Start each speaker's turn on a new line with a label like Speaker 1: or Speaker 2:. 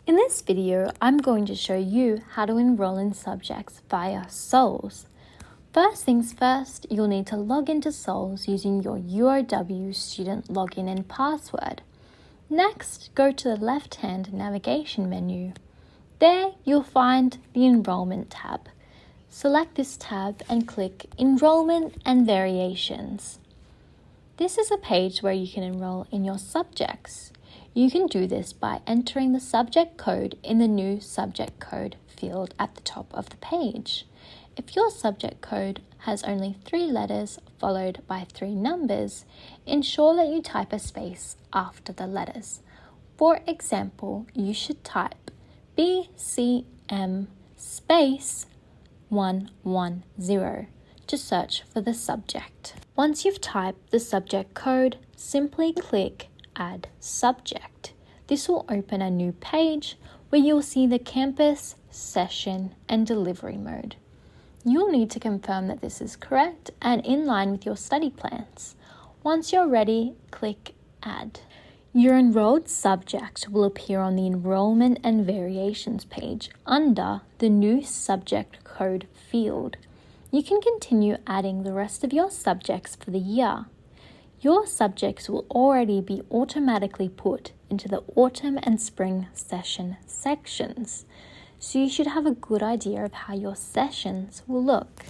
Speaker 1: In this video, I'm going to show you how to enroll in subjects via SOLS. First things first, you'll need to log into SOLS using your UOW student login and password. Next, go to the left-hand navigation menu. There, you'll find the Enrolment tab. Select this tab and click Enrolment and Variations. This is a page where you can enroll in your subjects. You can do this by entering the subject code in the new subject code field at the top of the page. If your subject code has only 3 letters followed by 3 numbers, ensure that you type a space after the letters. For example, you should type BCM space 110 to search for the subject. Once you've typed the subject code, simply click Add Subject. This will open a new page where you'll see the campus, session, and delivery mode. You'll need to confirm that this is correct and in line with your study plans. Once you're ready, click Add. Your enrolled subject will appear on the Enrollment and Variations page under the new subject code field. You can continue adding the rest of your subjects for the year. Your subjects will already be automatically put into the autumn and spring session sections, so you should have a good idea of how your sessions will look.